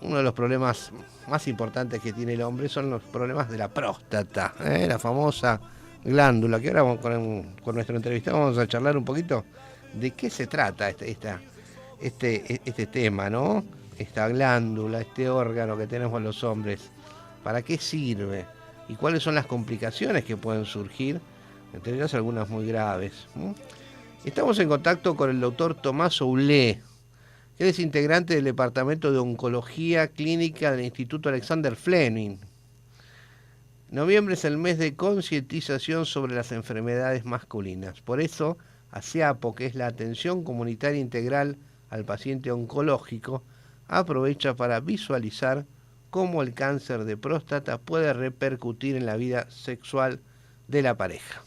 uno de los problemas más importantes que tiene el hombre son los problemas de la próstata, la famosa glándula, que ahora con nuestro entrevistado vamos a charlar un poquito de qué se trata este tema, ¿no? Esta glándula, este órgano que tenemos los hombres, ¿para qué sirve? ¿Y cuáles son las complicaciones que pueden surgir? Entre ellas algunas muy graves. Estamos en contacto con el doctor Tomás Oulé. Él es integrante del Departamento de Oncología Clínica del Instituto Alexander Fleming. Noviembre es el mes de concientización sobre las enfermedades masculinas. Por eso, ASEAPO, que es la Atención Comunitaria Integral al Paciente Oncológico, aprovecha para visualizar cómo el cáncer de próstata puede repercutir en la vida sexual de la pareja.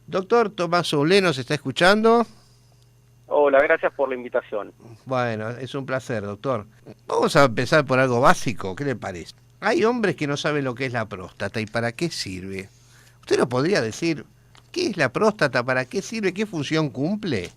Doctor Tomás Oulé, ¿nos está escuchando? Hola, gracias por la invitación. Bueno, es un placer, doctor. Vamos a empezar por algo básico, ¿qué le parece? Hay hombres que no saben lo que es la próstata y para qué sirve. ¿Usted nos podría decir qué es la próstata, para qué sirve, qué función cumple?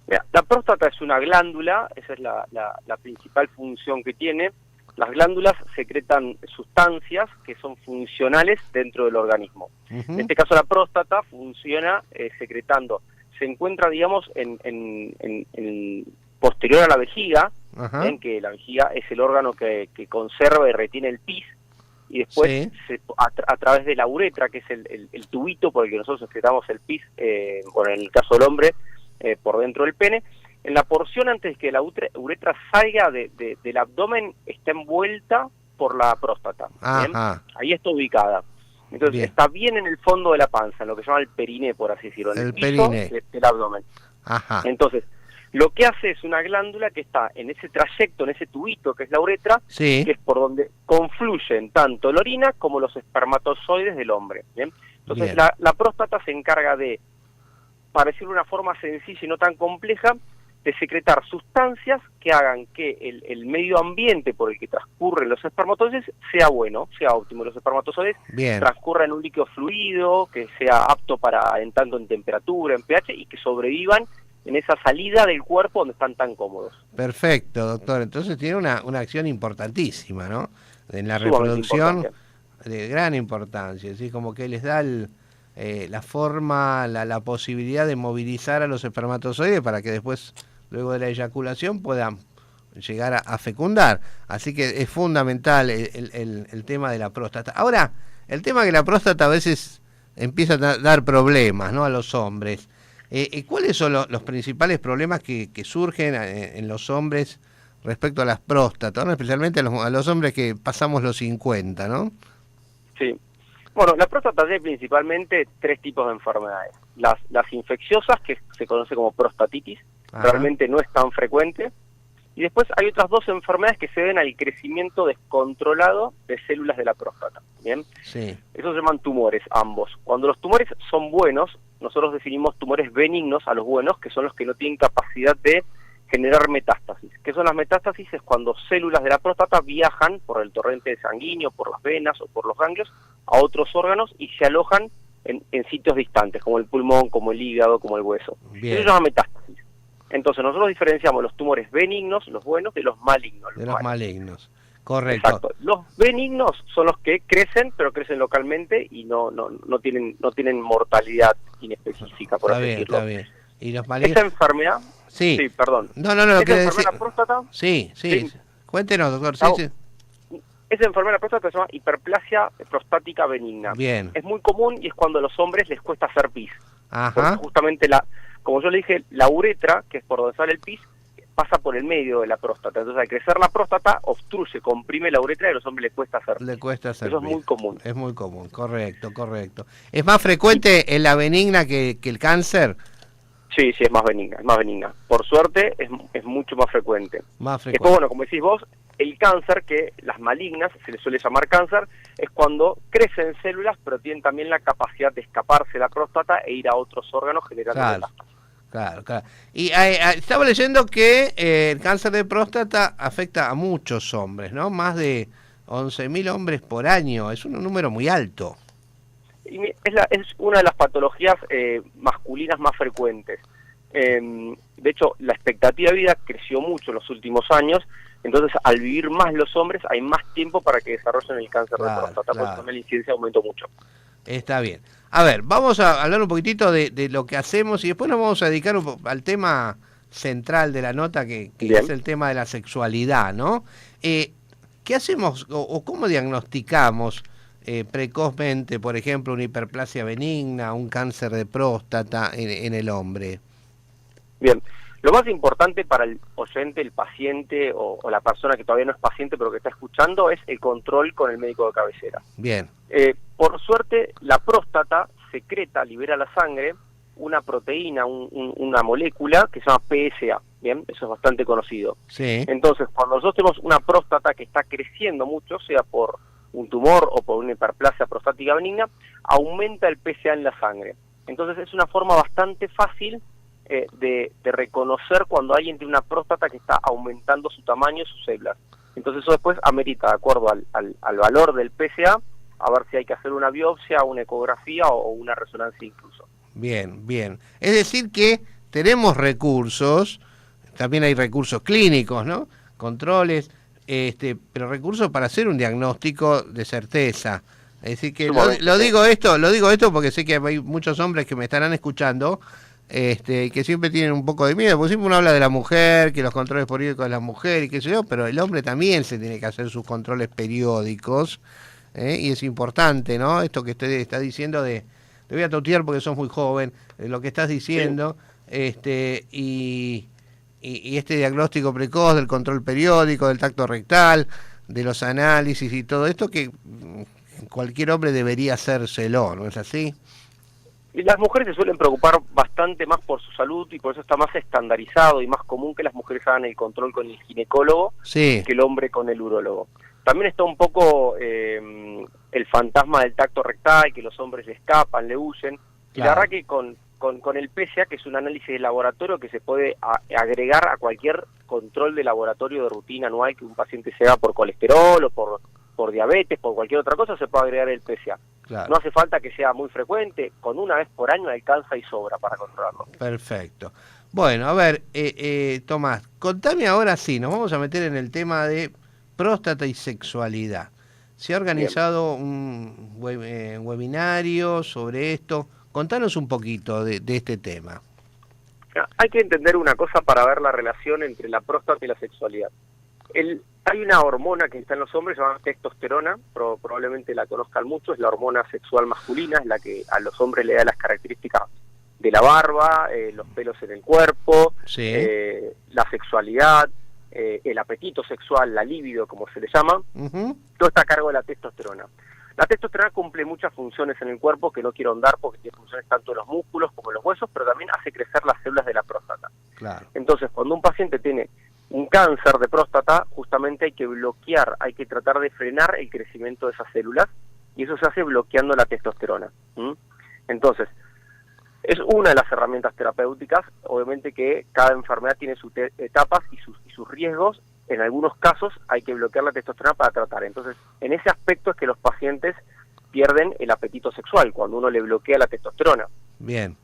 Mira, la próstata es una glándula, esa es la principal función que tiene. Las glándulas secretan sustancias que son funcionales dentro del organismo. En este caso la próstata funciona secretando. Se encuentra, digamos, en posterior a la vejiga, en que la vejiga es el órgano que conserva y retiene el pis, y después a través de la uretra, que es el tubito por el que nosotros secretamos el pis, bueno, en el caso del hombre, por dentro del pene, en la porción antes que la uretra salga del abdomen está envuelta por la próstata. ¿Bien? Ahí está ubicada. Entonces está bien en el fondo de la panza, en lo que se llama el periné, por así decirlo, en el piso del abdomen. Entonces, lo que hace es una glándula que está en ese trayecto, en ese tubito que es la uretra, que es por donde confluyen tanto la orina como los espermatozoides del hombre. ¿Bien? Entonces la próstata se encarga de, para decirlo de una forma sencilla y no tan compleja, de secretar sustancias que hagan que el medio ambiente por el que transcurren los espermatozoides sea bueno, sea óptimo. Los espermatozoides transcurran en un líquido fluido, que sea apto para tanto en temperatura, en pH, y que sobrevivan en esa salida del cuerpo donde están tan cómodos. Perfecto, doctor. Entonces tiene una acción importantísima, ¿no? En la reproducción de gran importancia. Es decir, como que les da la forma, la posibilidad de movilizar a los espermatozoides para que después, luego de la eyaculación, puedan llegar a fecundar. Así que es fundamental el tema de la próstata. Ahora, el tema que la próstata a veces empieza a dar problemas, ¿no?, a los hombres. ¿Cuáles son los principales problemas que surgen en los hombres respecto a las próstatas, ¿no? Especialmente a los hombres que pasamos los 50, ¿no? Sí. Bueno, la próstata tiene principalmente tres tipos de enfermedades. Las infecciosas, que se conoce como prostatitis, realmente no es tan frecuente. Y después hay otras dos enfermedades que se deben al crecimiento descontrolado de células de la próstata. ¿Bien? Sí. Esos se llaman tumores, ambos. Cuando los tumores son buenos, nosotros definimos tumores benignos a los buenos, que son los que no tienen capacidad de generar metástasis. ¿Qué son las metástasis? Es cuando células de la próstata viajan por el torrente sanguíneo, por las venas o por los ganglios a otros órganos y se alojan en sitios distantes, como el pulmón, como el hígado, como el hueso. Eso se llama metástasis. Entonces nosotros diferenciamos los tumores benignos, los buenos, de los malignos. De los malignos, correcto. Exacto. Los benignos son los que crecen, pero crecen localmente y no tienen mortalidad inespecífica, por así decirlo. Está bien. ¿Y los malignos? Esa enfermedad... Sí, perdón. No, esa enfermedad de la próstata... Sí. Cuéntenos, doctor. Sí. Esa enfermedad de la próstata se llama hiperplasia prostática benigna. Bien. Es muy común y es cuando a los hombres les cuesta hacer pis. Ajá. Porque justamente, como yo le dije, la uretra, que es por donde sale el pis, pasa por el medio de la próstata. Entonces, al crecer la próstata, obstruye, comprime la uretra y a los hombres les cuesta hacer pis. Eso es muy común. Es muy común, correcto. ¿Es más frecuente en la benigna que el cáncer? Sí, es más benigna. Por suerte, es mucho más frecuente. Después, bueno, como decís vos, el cáncer, que las malignas, se les suele llamar cáncer, es cuando crecen células, pero tienen también la capacidad de escaparse de la próstata e ir a otros órganos generando metástasis. Claro. Y estaba leyendo que el cáncer de próstata afecta a muchos hombres, ¿no? Más de 11.000 hombres por año. Es un número muy alto. Es una de las patologías masculinas más frecuentes. De hecho, la expectativa de vida creció mucho en los últimos años Entonces, al vivir más los hombres, hay más tiempo para que desarrollen el cáncer de próstata, por eso la incidencia aumentó mucho. Está bien. A ver, vamos a hablar un poquitito de lo que hacemos y después nos vamos a dedicar al tema central de la nota, que es el tema de la sexualidad, ¿no? ¿Qué hacemos o cómo diagnosticamos precozmente, por ejemplo, una hiperplasia benigna, un cáncer de próstata en el hombre? Bien. Lo más importante para el oyente, el paciente o la persona que todavía no es paciente pero que está escuchando es el control con el médico de cabecera. Bien. Por suerte, la próstata secreta, libera a la sangre una proteína, una molécula que se llama PSA. Bien, eso es bastante conocido. Sí. Entonces, cuando nosotros tenemos una próstata que está creciendo mucho, sea por un tumor o por una hiperplasia prostática benigna, aumenta el PSA en la sangre. Entonces, es una forma bastante fácil de reconocer cuando alguien tiene una próstata que está aumentando su tamaño, sus células. Entonces eso después amerita, de acuerdo al valor del PSA, a ver si hay que hacer una biopsia, una ecografía o una resonancia incluso. Bien, bien. Es decir que tenemos recursos, también hay recursos clínicos, ¿no? Controles, pero recursos para hacer un diagnóstico de certeza. Es decir que lo digo esto porque sé que hay muchos hombres que me estarán escuchando, que siempre tienen un poco de miedo, porque siempre uno habla de la mujer, que los controles periódicos de la mujer y qué sé yo, pero el hombre también se tiene que hacer sus controles periódicos, y es importante, ¿no? Esto que usted está diciendo te voy a tutear porque sos muy joven, lo que estás diciendo, sí. Y este diagnóstico precoz del control periódico, del tacto rectal, de los análisis y todo esto, que cualquier hombre debería hacérselo, ¿no es así? Y las mujeres se suelen preocupar bastante más por su salud y por eso está más estandarizado y más común que las mujeres hagan el control con el ginecólogo, sí, que el hombre con el urólogo. También está un poco el fantasma del tacto rectal, que los hombres le escapan, le huyen. Claro. Y la verdad que con el PSA, que es un análisis de laboratorio que se puede agregar a cualquier control de laboratorio de rutina anual que un paciente se haga por colesterol o por diabetes, por cualquier otra cosa, se puede agregar el PSA. Claro. No hace falta que sea muy frecuente, con una vez por año alcanza y sobra para controlarlo. Perfecto. Bueno, a ver, Tomás, contame ahora sí, nos vamos a meter en el tema de próstata y sexualidad. Se ha organizado un webinario sobre esto. Contanos un poquito de este tema. Hay que entender una cosa para ver la relación entre la próstata y la sexualidad. Hay una hormona que está en los hombres llamada testosterona, probablemente la conozcan mucho, es la hormona sexual masculina, es la que a los hombres le da las características de la barba, los pelos en el cuerpo, sí, la sexualidad, el apetito sexual, la libido, como se le llama, todo está a cargo de la testosterona. La testosterona cumple muchas funciones en el cuerpo que no quiero ahondar porque tiene funciones tanto en los músculos como en los huesos, pero también hace crecer las células de la próstata. Claro. Entonces, cuando un paciente tiene un cáncer de próstata, justamente hay que bloquear, hay que tratar de frenar el crecimiento de esas células, y eso se hace bloqueando la testosterona. Entonces, es una de las herramientas terapéuticas, obviamente que cada enfermedad tiene sus etapas y sus riesgos. En algunos casos hay que bloquear la testosterona para tratar. Entonces, en ese aspecto es que los pacientes pierden el apetito sexual, cuando uno le bloquea la testosterona. Bien.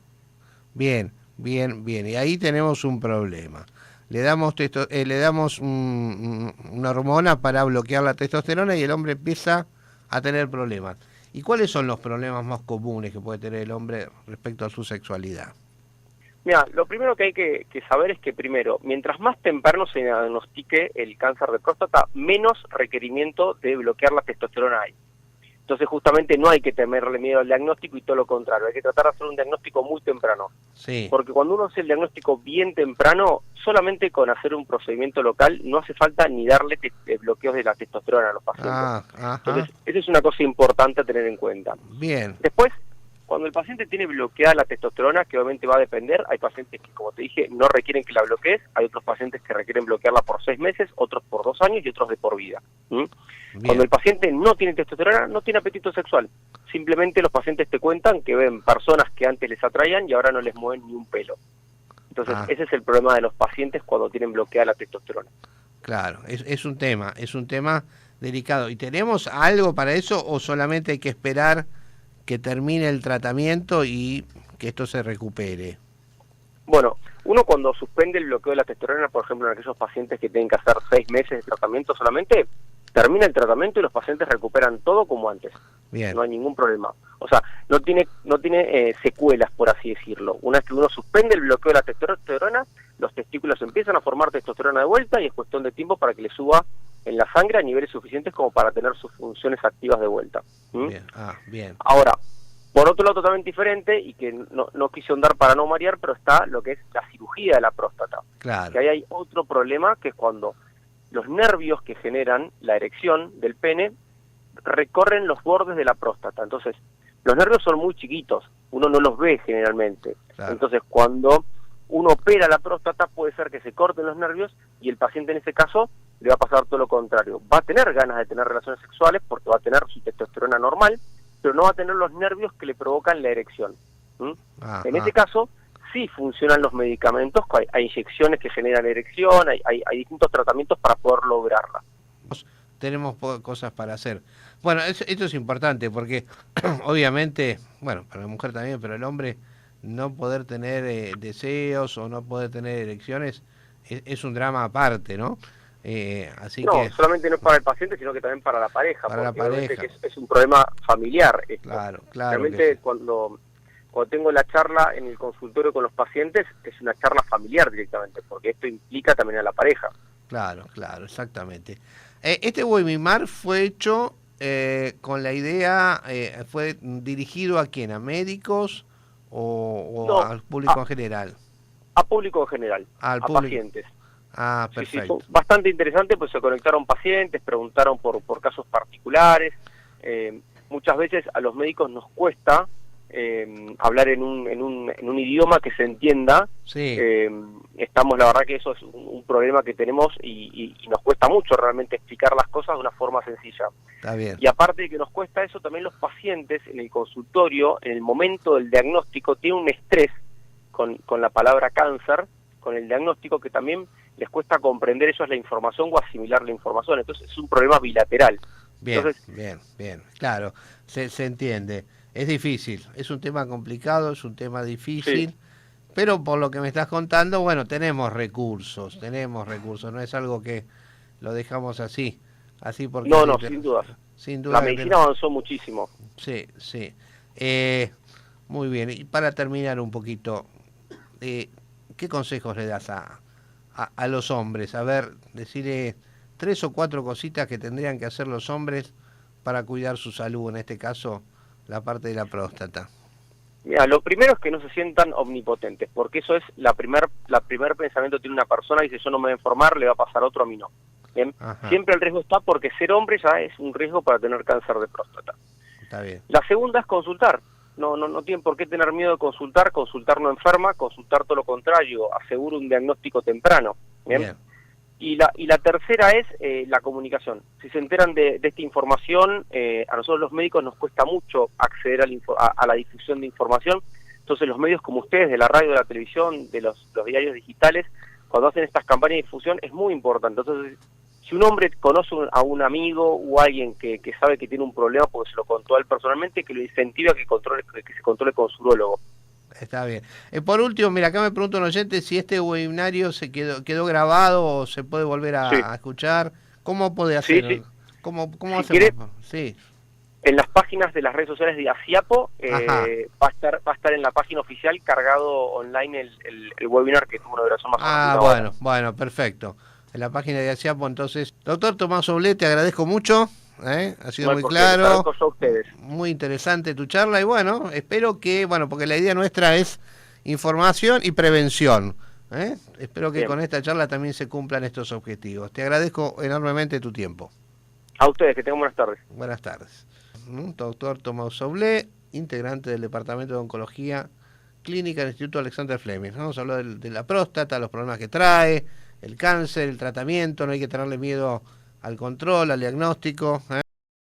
Y ahí tenemos un problema. Le damos una hormona para bloquear la testosterona y el hombre empieza a tener problemas. ¿Y cuáles son los problemas más comunes que puede tener el hombre respecto a su sexualidad? Mira, lo primero que hay que saber es que primero, mientras más temprano se diagnostique el cáncer de próstata, menos requerimiento de bloquear la testosterona hay. Entonces justamente no hay que temerle miedo al diagnóstico y todo lo contrario, hay que tratar de hacer un diagnóstico muy temprano. Sí. Porque cuando uno hace el diagnóstico bien temprano, solamente con hacer un procedimiento local no hace falta ni darle bloqueos de la testosterona a los pacientes. Entonces, esa es una cosa importante a tener en cuenta. Bien. Después, cuando el paciente tiene bloqueada la testosterona, que obviamente va a depender, hay pacientes que, como te dije, no requieren que la bloquees, hay otros pacientes que requieren bloquearla por 6 meses, otros por 2 años y otros de por vida. Cuando el paciente no tiene testosterona, no tiene apetito sexual. Simplemente los pacientes te cuentan que ven personas que antes les atraían y ahora no les mueven ni un pelo. Entonces, ese es el problema de los pacientes cuando tienen bloqueada la testosterona. Claro, es un tema delicado. ¿Y tenemos algo para eso o solamente hay que esperar que termine el tratamiento y que esto se recupere? Bueno, Uno cuando suspende el bloqueo de la testosterona, por ejemplo, en aquellos pacientes que tienen que hacer 6 meses de tratamiento solamente, termina el tratamiento y los pacientes recuperan todo como antes. Bien. No hay ningún problema. O sea, no tiene secuelas, por así decirlo. Una vez que uno suspende el bloqueo de la testosterona, los testículos empiezan a formar testosterona de vuelta y es cuestión de tiempo para que le suba en la sangre a niveles suficientes como para tener sus funciones activas de vuelta. Bien. Bien. Ahora, por otro lado totalmente diferente, y que no quise ahondar para no marear, pero está lo que es la cirugía de la próstata. Claro. Que ahí hay otro problema, que es cuando los nervios que generan la erección del pene recorren los bordes de la próstata. Entonces, los nervios son muy chiquitos, uno no los ve generalmente. Claro. Entonces, cuando uno opera la próstata, puede ser que se corten los nervios y el paciente en ese caso le va a pasar todo lo contrario. Va a tener ganas de tener relaciones sexuales porque va a tener su testosterona normal, pero no va a tener los nervios que le provocan la erección. En ese caso, sí funcionan los medicamentos, hay inyecciones que generan erección, hay distintos tratamientos para poder lograrla. Tenemos cosas para hacer. Bueno, esto es importante porque obviamente, bueno, para la mujer también, pero el hombre no poder tener deseos o no poder tener erecciones es un drama aparte, ¿no? Así no, que solamente no es para el paciente, sino que también para la pareja, para porque la pareja. Que es un problema familiar. Esto. Claro. Realmente Sí. cuando tengo la charla en el consultorio con los pacientes, es una charla familiar directamente, porque esto implica también a la pareja. Claro, exactamente. Este webinar fue hecho con la idea, fue dirigido ¿a quién? ¿A médicos o No, al público en general? A público en general, Al a público. pacientes. Ah, perfecto. Sí, fue bastante interesante, pues se conectaron pacientes, preguntaron por casos particulares. Muchas veces a los médicos nos cuesta hablar en un idioma que se entienda. Sí. Estamos, la verdad que eso es un problema que tenemos y nos cuesta mucho realmente explicar las cosas de una forma sencilla. Está bien. Y aparte de que nos cuesta eso, también los pacientes en el consultorio, en el momento del diagnóstico, tienen un estrés con la palabra cáncer, con el diagnóstico, que también les cuesta comprender eso es la información o asimilar la información. Entonces es un problema bilateral. Bien, Entonces, bien. Claro, se entiende. Es difícil, es un tema complicado, es un tema difícil, sí. Pero por lo que me estás contando, bueno, tenemos recursos, no es algo que lo dejamos así porque... No, sin duda. Sin duda. La medicina avanzó muchísimo. Sí. Muy bien, y para terminar un poquito, ¿qué consejos le das a los hombres? A ver, decirle 3 o 4 cositas que tendrían que hacer los hombres para cuidar su salud, en este caso la parte de la próstata. Mira, lo primero es que no se sientan omnipotentes, porque eso es la primer pensamiento que tiene una persona, dice yo no me voy a informar, le va a pasar a otro, a mí no. ¿Bien? Siempre el riesgo está porque ser hombre ya es un riesgo para tener cáncer de próstata. Está bien. La segunda es consultar. No tienen por qué tener miedo de consultar no enferma, consultar todo lo contrario, asegura un diagnóstico temprano. ¿Bien? Y la tercera es la comunicación. Si se enteran de esta información, a nosotros los médicos nos cuesta mucho acceder a la difusión de información. Entonces los medios como ustedes, de la radio, de la televisión, de los diarios digitales, cuando hacen estas campañas de difusión es muy importante. Entonces, si un hombre conoce a un amigo o alguien que sabe que tiene un problema porque se lo contó a él personalmente, que lo incentive a que se controle con su urólogo. Está bien. Por último, mira, acá me pregunta un oyente si este webinario se quedó grabado o se puede volver a escuchar. ¿Cómo puede hacer? Sí. ¿Cómo si hacemos? Quiere, sí. En las páginas de las redes sociales de ASIAPO va a estar en la página oficial cargado online el webinar, que tuvo una duración más bueno, perfecto. En la página de ASIAPO, entonces. Doctor Tomás Soblé, te agradezco mucho. Ha sido muy claro, muy interesante tu charla y bueno, espero que, porque la idea nuestra es información y prevención. Espero que con esta charla también se cumplan estos objetivos. Te agradezco enormemente tu tiempo. A ustedes, que tengan buenas tardes. Buenas tardes. Doctor Tomás Soblé, integrante del Departamento de Oncología Clínica del Instituto Alexander Fleming. Vamos a hablar de la próstata, los problemas que trae, el cáncer, el tratamiento, no hay que tenerle miedo al control, al diagnóstico.